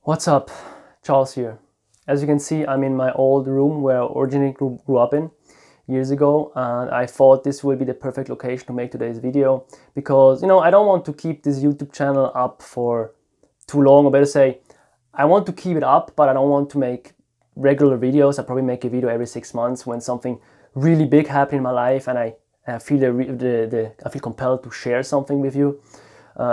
What's up? Charles here. As you can see, I'm in my old room where I originally grew up in years ago, and I thought this would be the perfect location to make today's video because, I don't want to keep this YouTube channel up for too long, or better say, I want to keep it up, but I don't want to make regular videos. I probably make a video every 6 months when something really big happened in my life and I feel I feel compelled to share something with you.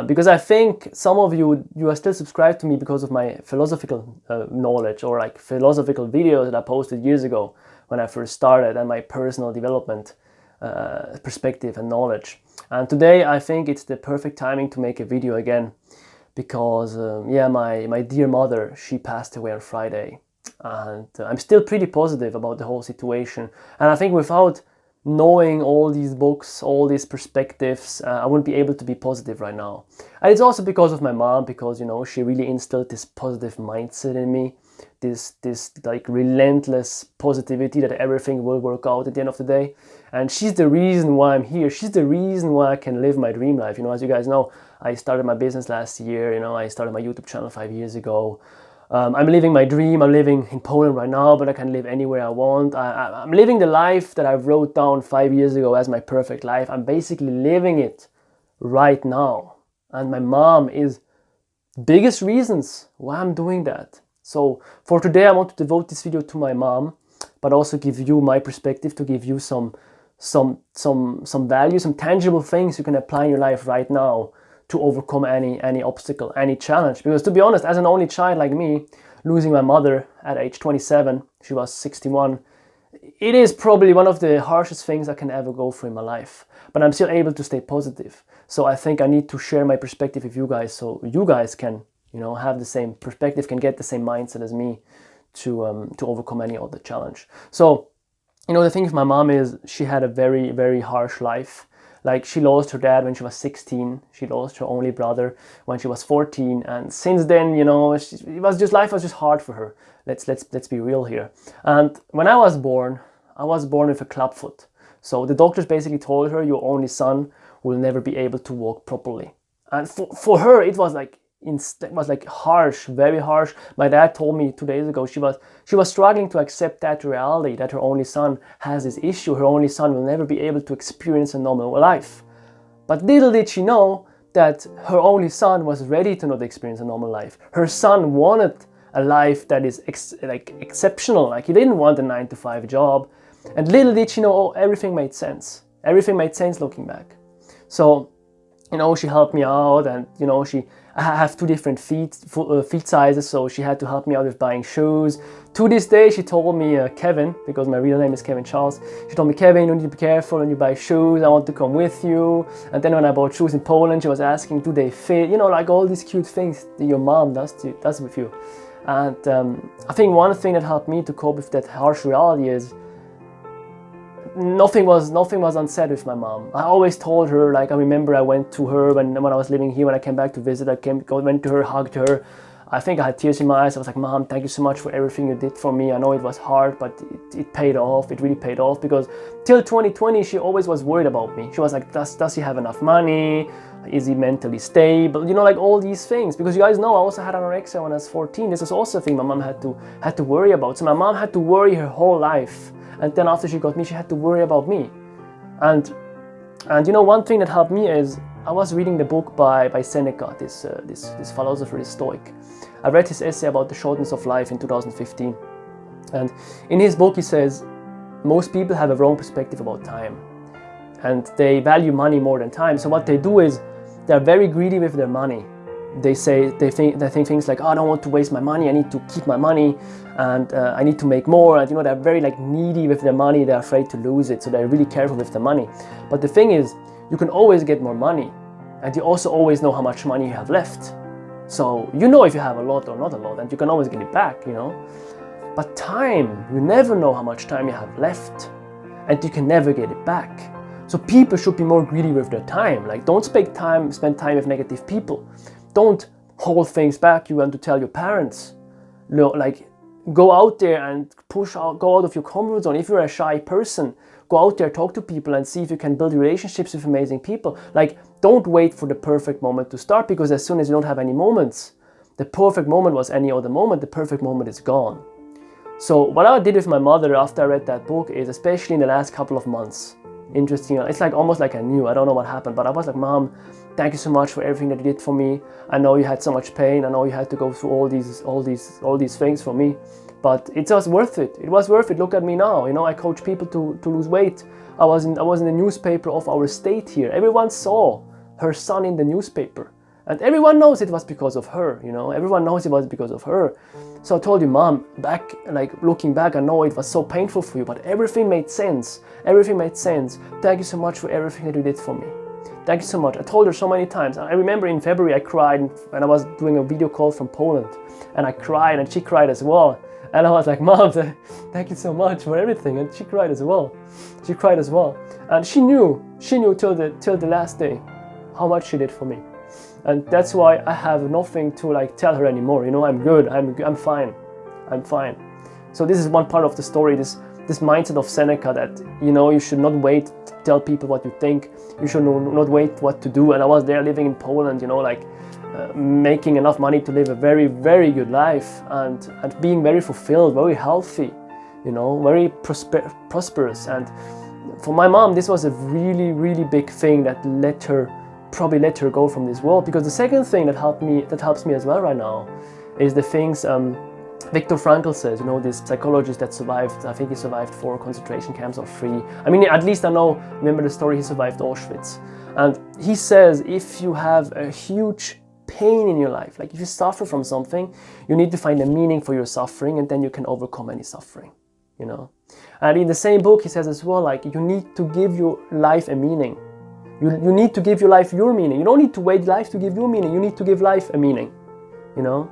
Because I think some of you are still subscribed to me because of my philosophical knowledge, or like philosophical videos that I posted years ago when I first started, and my personal development perspective and knowledge. And today I think it's the perfect timing to make a video again because my dear mother, she passed away on Friday, and I'm still pretty positive about the whole situation. And I think without knowing all these books, all these perspectives, I wouldn't be able to be positive right now. And it's also because of my mom, because she really instilled this positive mindset in me, this like relentless positivity that everything will work out at the end of the day. And she's the reason why I'm here. She's the reason why I can live my dream life. As you guys know, I started my business last year. I started my YouTube channel 5 years ago. I'm living my dream. I'm living in Poland right now, but I can live anywhere I want. I'm living the life that I wrote down 5 years ago as my perfect life. I'm basically living it right now. And my mom is the biggest reasons why I'm doing that. So for today, I want to devote this video to my mom, but also give you my perspective, to give you some value, some tangible things you can apply in your life right now to overcome any obstacle, any challenge. Because to be honest, as an only child like me, losing my mother at age 27, she was 61, it is probably one of the harshest things I can ever go through in my life. But I'm still able to stay positive. So I think I need to share my perspective with you guys, so you guys can, have the same perspective, can get the same mindset as me to overcome any other challenge. So, the thing with my mom is she had a very, very harsh life. Like, she lost her dad when she was 16. She lost her only brother when she was 14. And since then, life was just hard for her. Let's be real here. And when I was born with a clubfoot. So the doctors basically told her, your only son will never be able to walk properly. And for her, it was like harsh, very harsh. My dad told me 2 days ago she was struggling to accept that reality, that her only son has this issue. Her only son will never be able to experience a normal life. But little did she know that her only son was ready to not experience a normal life. Her son wanted a life that is exceptional. Like, he didn't want a 9-to-5 job. And little did she know, everything made sense. Everything made sense looking back. So, she helped me out, and I have 2 different feet sizes, so she had to help me out with buying shoes. To this day, she told me, Kevin, because my real name is Kevin Charles, she told me, Kevin, you need to be careful when you buy shoes, I want to come with you. And then when I bought shoes in Poland, she was asking, do they fit? Like all these cute things that your mom does with you. And I think one thing that helped me to cope with that harsh reality is nothing was unsaid with my mom. I always told her, I remember I went to her when I was living here. When I came back to visit, went to her, hugged her. I think I had tears in my eyes. I was like, Mom, thank you so much for everything you did for me. I know it was hard, but it paid off. It really paid off, because till 2020, she always was worried about me. She was like, does he have enough money? Is he mentally stable? Like all these things. Because you guys know, I also had anorexia when I was 14. This was also a thing my mom had to worry about. So my mom had to worry her whole life. And then after she got me, she had to worry about me. And one thing that helped me is I was reading the book by Seneca, this philosopher, this Stoic. I read his essay about the shortness of life in 2015. And in his book, he says, most people have a wrong perspective about time. And they value money more than time. So what they do is they're very greedy with their money. They think things like, I don't want to waste my money, I need to keep my money, and I need to make more. And they're very needy with their money. They're afraid to lose it, so they're really careful with the money. But the thing is, you can always get more money, and you also always know how much money you have left. So if you have a lot or not a lot, and you can always get it back. But time, you never know how much time you have left, and you can never get it back. So people should be more greedy with their time. Don't spend time with negative people. Don't hold things back. You want to tell your parents, go out there and go out of your comfort zone. If you're a shy person, go out there, talk to people, and see if you can build relationships with amazing people. Don't wait for the perfect moment to start, because as soon as you don't have any moments, The perfect moment was any other moment. The perfect moment is gone. So what I did with my mother after I read that book is, especially in the last couple of months, interesting, it's like almost like I knew, I don't know what happened, but I was like, Mom, thank you so much for everything that you did for me. I know you had so much pain. I know you had to go through all these things for me, but it was worth it. It was worth it. Look at me now. You know, I coach people to lose weight. I was in the newspaper of our state here. Everyone saw her son in the newspaper. And everyone knows it was because of her, you know, everyone knows it was because of her. So I told you, Mom, looking back, I know it was so painful for you, but everything made sense. Everything made sense. Thank you so much for everything that you did for me. Thank you so much. I told her so many times. I remember in February I cried, and I was doing a video call from Poland, and I cried, and she cried as well. And I was like, Mom, thank you so much for everything. And she cried as well. She cried as well. And she knew till the last day how much she did for me. And that's why I have nothing to tell her anymore. You know, I'm good, I'm fine, I'm fine. So this is one part of the story, this mindset of Seneca that, you know, you should not wait to tell people what you think. You should not wait what to do. And I was there living in Poland, you know, making enough money to live a very, very good life and being very fulfilled, very healthy, you know, very prosperous. And for my mom, this was a really, really big thing that probably let her go from this world. Because the second thing that helps me as well right now is the things Viktor Frankl says, you know, this psychologist that survived, I think he survived 4 concentration camps or 3. I mean, at least I remember the story, he survived Auschwitz. And he says, if you have a huge pain in your life, like if you suffer from something, you need to find a meaning for your suffering, and then you can overcome any suffering, you know. And in the same book, he says as well, you need to give your life a meaning. You need to give your life your meaning. You don't need to wait life to give you meaning. You need to give life a meaning, you know.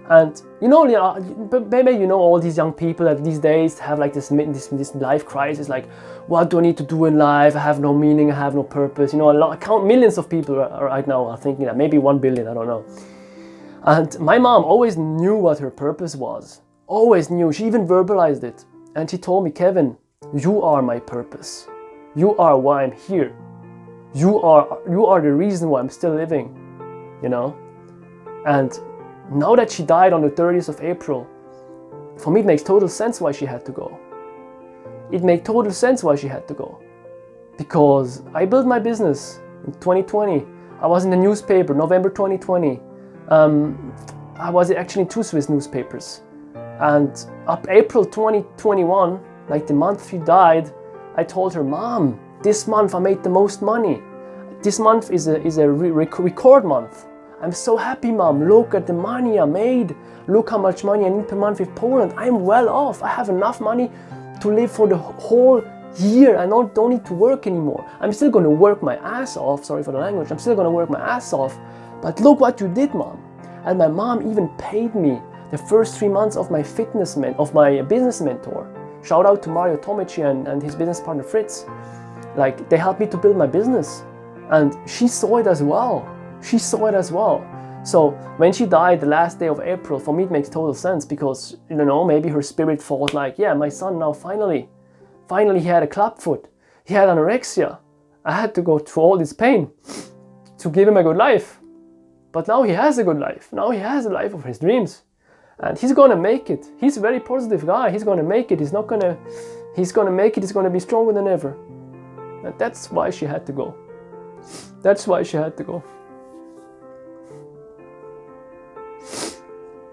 And you know, maybe you know all these young people that these days have this life crisis, what do I need to do in life? I have no meaning. I have no purpose. You know, I count millions of people right now are thinking that, maybe 1 billion. I don't know. And my mom always knew what her purpose was. Always knew. She even verbalized it, and she told me, Kevin, you are my purpose. You are why I'm here. You are the reason why I'm still living, you know. And now that she died on the 30th of April, for me it makes total sense why she had to go. It makes total sense why she had to go. Because I built my business in 2020. I was in the newspaper, November 2020. I was actually in 2 Swiss newspapers. And up April 2021, the month she died, I told her, Mom, this month I made the most money. This month is a record month. I'm so happy, Mom. Look at the money I made. Look how much money I need per month with Poland. I'm well off. I have enough money to live for the whole year. I don't need to work anymore. I'm still going to work my ass off. Sorry for the language. I'm still going to work my ass off. But look what you did, Mom. And my mom even paid me the first 3 months of my business mentor. Shout out to Mario Tomici and his business partner Fritz. They helped me to build my business, and she saw it as well. She saw it as well. So when she died the last day of April, for me it makes total sense, because, you know, maybe her spirit thought yeah, my son now finally he had a clubfoot. He had anorexia. I had to go through all this pain to give him a good life. But now he has a good life. Now he has a life of his dreams. And he's gonna make it. He's a very positive guy. He's gonna make it. He's gonna make it. He's gonna be stronger than ever. And that's why she had to go. That's why she had to go.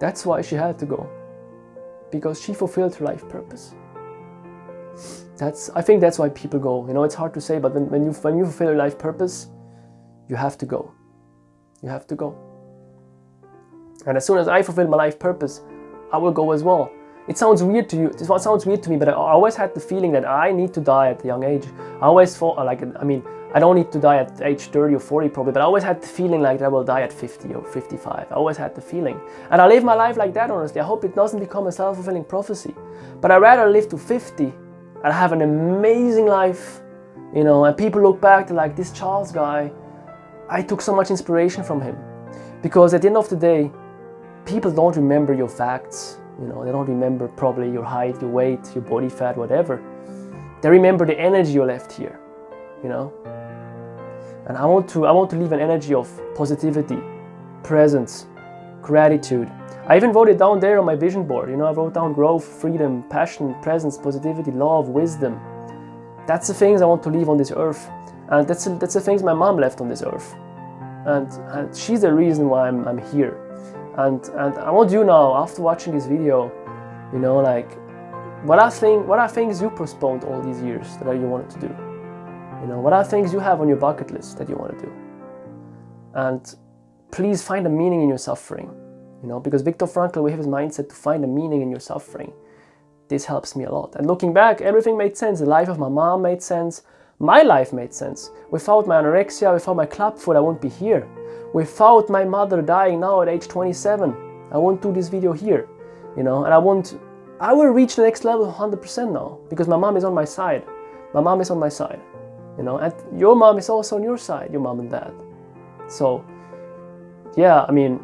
That's why she had to go. Because she fulfilled her life purpose. I think that's why people go. You know, it's hard to say, but when you fulfill your life purpose, you have to go. You have to go. And as soon as I fulfill my life purpose, I will go as well. It sounds weird to you. It sounds weird to me, but I always had the feeling that I need to die at a young age. I always thought, I don't need to die at age 30 or 40 probably, but I always had the feeling that I will die at 50 or 55. I always had the feeling. And I live my life like that, honestly. I hope it doesn't become a self-fulfilling prophecy. But I'd rather live to 50 and have an amazing life, you know, and people look back to this Charles guy. I took so much inspiration from him. Because at the end of the day, people don't remember your facts. You know, they don't remember probably your height, your weight, your body fat, whatever. They remember the energy you left here, you know. And I want to leave an energy of positivity, presence, gratitude. I even wrote it down there on my vision board. You know, I wrote down growth, freedom, passion, presence, positivity, love, wisdom. That's the things I want to leave on this earth. And that's the things my mom left on this earth. And she's the reason why I'm here. And I want you now, after watching this video, you know, like, what are things you postponed all these years that you wanted to do? You know, what are things you have on your bucket list that you want to do? And please find a meaning in your suffering. You know, because Viktor Frankl, we have his mindset to find a meaning in your suffering. This helps me a lot. And looking back, everything made sense. The life of my mom made sense. My life made sense. Without my anorexia, without my club food, I won't be here. Without my mother dying now at age 27, I won't do this video here. You know, and I will reach the next level 100% now, because my mom is on my side. My mom is on my side. You know, and your mom is also on your side, your mom and dad. So, yeah, I mean,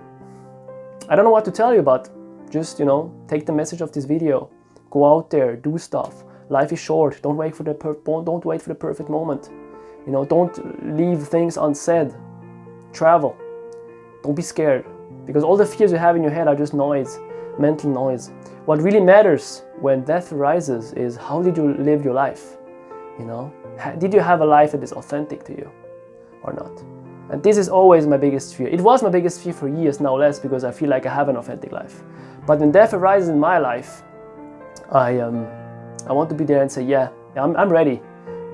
I don't know what to tell you, but just, you know, take the message of this video. Go out there, do stuff. Life is short. Don't wait for the perfect moment. You know, don't leave things unsaid. Travel. Don't be scared, because all the fears you have in your head are just noise, mental noise. What really matters when death arises is, how did you live your life? You know, did you have a life that is authentic to you or not? And this is always my biggest fear. It was my biggest fear for years, now less, because I feel like I have an authentic life. But when death arises in my life, I want to be there and say, yeah, I'm ready.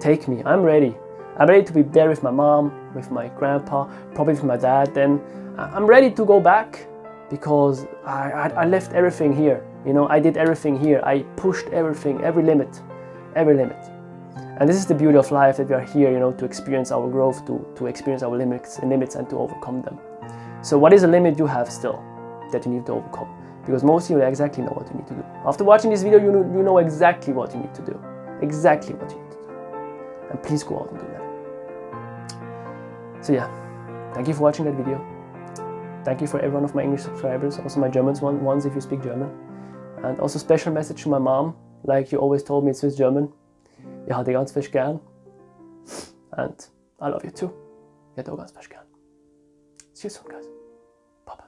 Take me, I'm ready. I'm ready to be there with my mom, with my grandpa, probably with my dad. Then I'm ready to go back, because I left everything here. You know, I did everything here. I pushed everything, every limit. And this is the beauty of life, that we are here, you know, to experience our growth, to experience our limits and to overcome them. So what is a limit you have still that you need to overcome? Because most of you exactly know what you need to do. After watching this video, you know exactly what you need to do. Exactly what you need to do. And please go out and do that. So yeah, thank you for watching that video. Thank you for every one of my English subscribers, also my German ones if you speak German. And also special message to my mom, like you always told me in Swiss German. Ich habe dich ganz fest gern. And I love you too. Ich habe dich auch ganz fest gern. See you soon, guys. Bye bye.